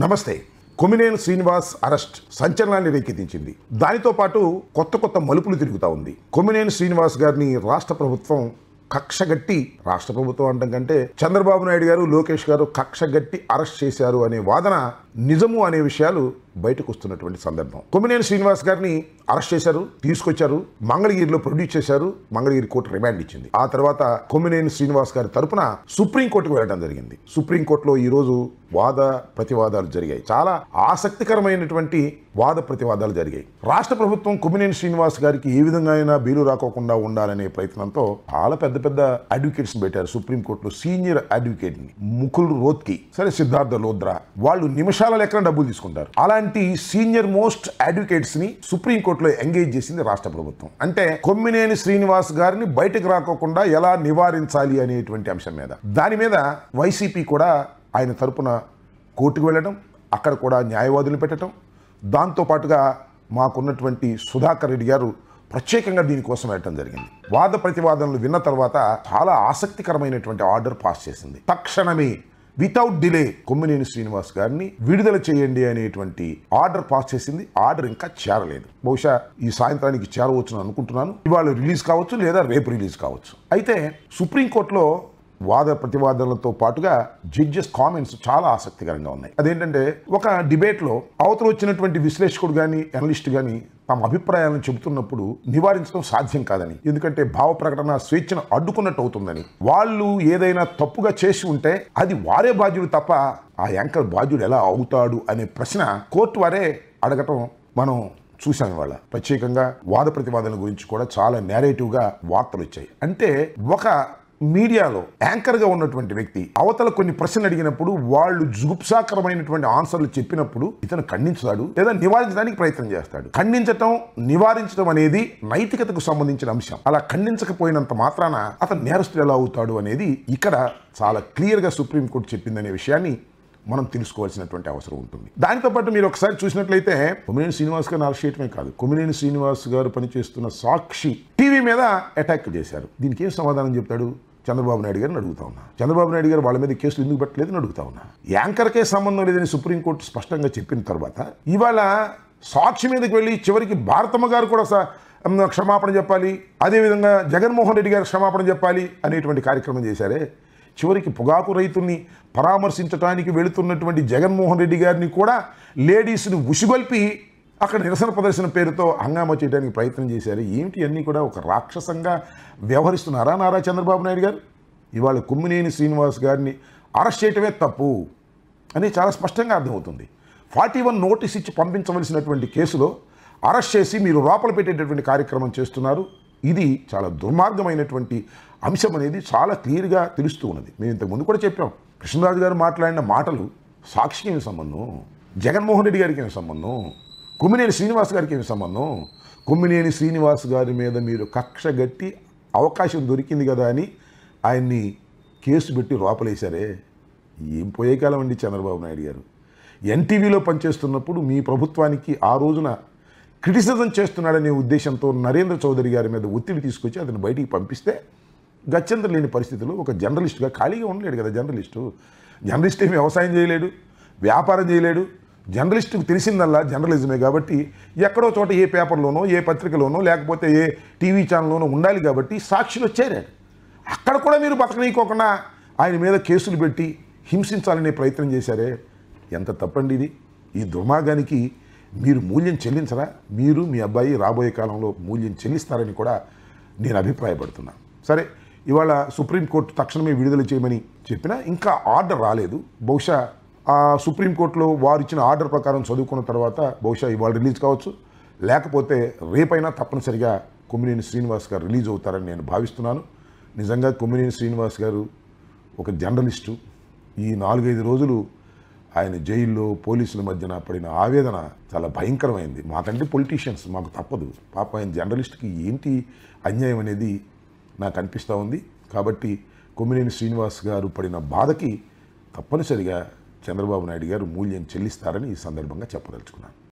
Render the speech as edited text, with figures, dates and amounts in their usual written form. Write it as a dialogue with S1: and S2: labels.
S1: నమస్తే. కొమ్మినేని శ్రీనివాస్ అరెస్ట్ సంచలనాన్ని రేకెత్తించింది. దానితో పాటు కొత్త మలుపులు తిరుగుతూ ఉంది. కొమ్మినేని శ్రీనివాస్ గారిని రాష్ట్ర ప్రభుత్వం కక్షగట్టి, రాష్ట్ర ప్రభుత్వం అనడం కంటే చంద్రబాబు నాయుడు గారు, లోకేష్ గారు కక్షగట్టి అరెస్ట్ చేశారు అనే వాదన నిజము అనే విషయాలు బయటకు వస్తున్నటువంటి సందర్భం. కొమ్మినేని శ్రీనివాస్ గారిని అరెస్ట్ చేశారు, తీసుకొచ్చారు, మంగళగిరిలో ప్రొడ్యూస్ చేశారు. మంగళగిరి కోర్టు రిమాండ్ ఇచ్చింది. ఆ తర్వాత కొమ్మినేని శ్రీనివాస్ గారి తరపున సుప్రీంకోర్టుకు వెళ్ళడం జరిగింది. సుప్రీంకోర్టులో ఈ రోజు వాద ప్రతివాదాలు జరిగాయి. చాలా ఆసక్తికరమైనటువంటి వాద ప్రతివాదాలు జరిగాయి. రాష్ట్ర ప్రభుత్వం కొమ్మినేని శ్రీనివాస్ గారికి ఏ విధంగా అయినా బెయిలు రాకోకుండా ఉండాలనే ప్రయత్నంతో చాలా పెద్ద అడ్వకేట్స్ పెట్టారు. సుప్రీంకోర్టులో సీనియర్ అడ్వకేట్ ని ముకుల్ రోత్కి, సరే సిద్ధార్థ లోద్రా, వాళ్ళు నిమిషాల లెక్కన డబ్బులు తీసుకుంటారు. అలాంటి సీనియర్ మోస్ట్ అడ్వకేట్స్ ని సుప్రీంకోర్టులో ఎంగేజ్ చేసింది రాష్ట్ర ప్రభుత్వం. అంటే కొమ్మినేని శ్రీనివాస్ గారిని బయటకు రాకోకుండా ఎలా నివారించాలి అనేటువంటి అంశం మీద. దాని మీద వైసీపీ కూడా ఆయన తరపున కోర్టుకు వెళ్ళడం, అక్కడ కూడా న్యాయవాదులు పెట్టడం, దాంతోపాటుగా మాకున్నటువంటి సుధాకర్ రెడ్డి గారు ప్రత్యేకంగా దీనికోసం వెళ్ళటం జరిగింది. వాద ప్రతివాదనలు విన్న తర్వాత చాలా ఆసక్తికరమైనటువంటి ఆర్డర్ పాస్ చేసింది. తక్షణమే వితౌట్ డిలే కొమ్మినేని శ్రీనివాస్ గారిని విడుదల చేయండి అనేటువంటి ఆర్డర్ పాస్ చేసింది. ఆర్డర్ ఇంకా చేరలేదు. బహుశా ఈ సాయంత్రానికి చేరవచ్చును అనుకుంటున్నాను. ఇవాళ రిలీజ్ కావచ్చు, లేదా రేపు రిలీజ్ కావచ్చు. అయితే సుప్రీంకోర్టులో వాద ప్రతివాదనలతో పాటుగా జడ్జెస్ కామెంట్స్ చాలా ఆసక్తికరంగా ఉన్నాయి. అదేంటంటే, ఒక డిబేట్లో అవతల వచ్చినటువంటి విశ్లేషకుడు కానీ అనలిస్ట్ కానీ తమ అభిప్రాయాలను చెబుతున్నప్పుడు నివారించడం సాధ్యం కాదని, ఎందుకంటే భావ ప్రకటన స్వేచ్ఛను అడ్డుకున్నట్టు అవుతుందని, వాళ్ళు ఏదైనా తప్పుగా చేసి ఉంటే అది వారే బాధ్యుడు తప్ప ఆ యాంకర్ బాధ్యుడు ఎలా అవుతాడు అనే ప్రశ్న కోర్టు వారే అడగటం మనం చూసాం. ఇవాళ ప్రత్యేకంగా వాద ప్రతివాదనల గురించి కూడా చాలా నేరేటివ్గా వార్తలు వచ్చాయి. అంటే ఒక మీడియాలో యాంకర్గా ఉన్నటువంటి వ్యక్తి అవతల కొన్ని ప్రశ్నలు అడిగినప్పుడు వాళ్ళు జుగుప్సాకరమైనటువంటి ఆన్సర్లు చెప్పినప్పుడు ఇతను ఖండించాడు, లేదా నివారించడానికి ప్రయత్నం చేస్తాడు. ఖండించటం, నివారించడం అనేది నైతికతకు సంబంధించిన అంశం. అలా ఖండించకపోయినంత మాత్రాన అతను నేరస్తుడు ఎలా అవుతాడు అనేది ఇక్కడ చాలా క్లియర్గా సుప్రీంకోర్టు చెప్పిందనే విషయాన్ని మనం తెలుసుకోవాల్సినటువంటి అవసరం ఉంటుంది. దానితో పాటు మీరు ఒకసారి చూసినట్లయితే కొమ్మినేని శ్రీనివాస్ గారిని అరెస్ట్ చేయడమే కాదు, కొమ్మినేని శ్రీనివాస్ గారు పనిచేస్తున్న సాక్షి టీవీ మీద అటాక్ చేశారు. దీనికి ఏం సమాధానం చెప్తాడు చంద్రబాబు నాయుడు గారిని అడుగుతా ఉన్నా. చంద్రబాబు నాయుడు గారు వాళ్ళ మీద కేసులు ఎందుకు పెట్టలేదని అడుగుతా ఉన్నా. యాంకర్కే సంబంధం లేదని సుప్రీంకోర్టు స్పష్టంగా చెప్పిన తర్వాత ఇవాళ సాక్షి మీదకి వెళ్ళి చివరికి భారతమ్మ గారు కూడా క్షమాపణ చెప్పాలి, అదేవిధంగా జగన్మోహన్ రెడ్డి గారు క్షమాపణ చెప్పాలి అనేటువంటి కార్యక్రమం చేశారే. చివరికి పొగాకు రైతుల్ని పరామర్శించడానికి వెళుతున్నటువంటి జగన్మోహన్ రెడ్డి గారిని కూడా లేడీస్ని ఉసిగొల్పి అక్కడ నిరసన ప్రదర్శన పేరుతో హంగామా చేయడానికి ప్రయత్నం చేశారు. ఏమిటి అన్నీ కూడా ఒక రాక్షసంగా వ్యవహరిస్తున్నారా నారా చంద్రబాబు నాయుడు గారు? ఇవాళ కొమ్మినేని శ్రీనివాస్ గారిని అరెస్ట్ చేయటమే తప్పు అని చాలా స్పష్టంగా అర్థమవుతుంది. 41 నోటీస్ ఇచ్చి పంపించవలసినటువంటి కేసులో అరెస్ట్ చేసి మీరు లోపల పెట్టేటటువంటి కార్యక్రమం చేస్తున్నారు. ఇది చాలా దుర్మార్గమైనటువంటి అంశం అనేది చాలా క్లియర్గా తెలుస్తూ ఉన్నది. మేము ఇంతకుముందు కూడా చెప్పాం. కృష్ణరాజు గారు మాట్లాడిన మాటలు సాక్షికి ఏమి సంబంధం, జగన్మోహన్ రెడ్డి గారికి ఏమి సంబంధం, కొమ్మినేని శ్రీనివాస్ గారికి ఏమి సంబంధం? కొమ్మినేని శ్రీనివాస్ గారి మీద మీరు కక్షగట్టి అవకాశం దొరికింది కదా అని ఆయన్ని కేసు పెట్టి లోపలేశారే. ఏం పోయే కాలం అండి చంద్రబాబు నాయుడు గారు. ఎన్టీవీలో పనిచేస్తున్నప్పుడు మీ ప్రభుత్వానికి ఆ రోజున క్రిటిసిజం చేస్తున్నాడనే ఉద్దేశంతో నరేంద్ర చౌదరి గారి మీద ఒత్తిడి తీసుకొచ్చి అతను బయటికి పంపిస్తే గత్యంతరం లేని పరిస్థితుల్లో ఒక జర్నలిస్టుగా ఖాళీగా ఉండలేడు కదా. జర్నలిస్ట్ ఏమి వ్యవసాయం చేయలేడు, వ్యాపారం చేయలేడు. జర్నలిస్టుకు తెలిసిందల్లా జర్నలిజమే కాబట్టి ఎక్కడో చోట ఏ పేపర్లోనో, ఏ పత్రికలోనో, లేకపోతే ఏ టీవీ ఛానల్లోనో ఉండాలి కాబట్టి సాక్షిలో చేరాడు. అక్కడ కూడా మీరు బతకనీయకోకుండా ఆయన మీద కేసులు పెట్టి హింసించాలనే ప్రయత్నం చేశారే. ఎంత తప్పండి ఇది. ఈ దుర్మార్గానికి మీరు మూల్యం చెల్లించరా? మీరు మీ అబ్బాయి రాబోయే కాలంలో మూల్యం చెల్లిస్తారని కూడా నేను అభిప్రాయపడుతున్నాను. సరే, ఇవాళ సుప్రీంకోర్టు తక్షణమే విడుదల చేయమని చెప్పినా ఇంకా ఆర్డర్ రాలేదు. బహుశా ఆ సుప్రీంకోర్టులో వారు ఇచ్చిన ఆర్డర్ ప్రకారం చదువుకున్న తర్వాత బహుశా ఇవాళ రిలీజ్ కావచ్చు, లేకపోతే రేపైనా తప్పనిసరిగా కొమ్మినేని శ్రీనివాస్ గారు రిలీజ్ అవుతారని నేను భావిస్తున్నాను. నిజంగా కొమ్మినేని శ్రీనివాస్ గారు ఒక జర్నలిస్టు. ఈ 4-5 రోజులు ఆయన జైల్లో పోలీసుల మధ్యన పడిన ఆవేదన చాలా భయంకరమైంది. మాకంటే పొలిటీషియన్స్, మాకు తప్పదు. పాప ఆయన జర్నలిస్ట్కి ఏంటి అన్యాయం అనేది నాకు అనిపిస్తూ ఉంది. కాబట్టి కొమ్మినేని శ్రీనివాస్ గారు పడిన బాధకి తప్పనిసరిగా చంద్రబాబు నాయుడు గారు మూల్యం చెల్లిస్తారని ఈ సందర్భంగా చెప్పదలుచుకున్నాను.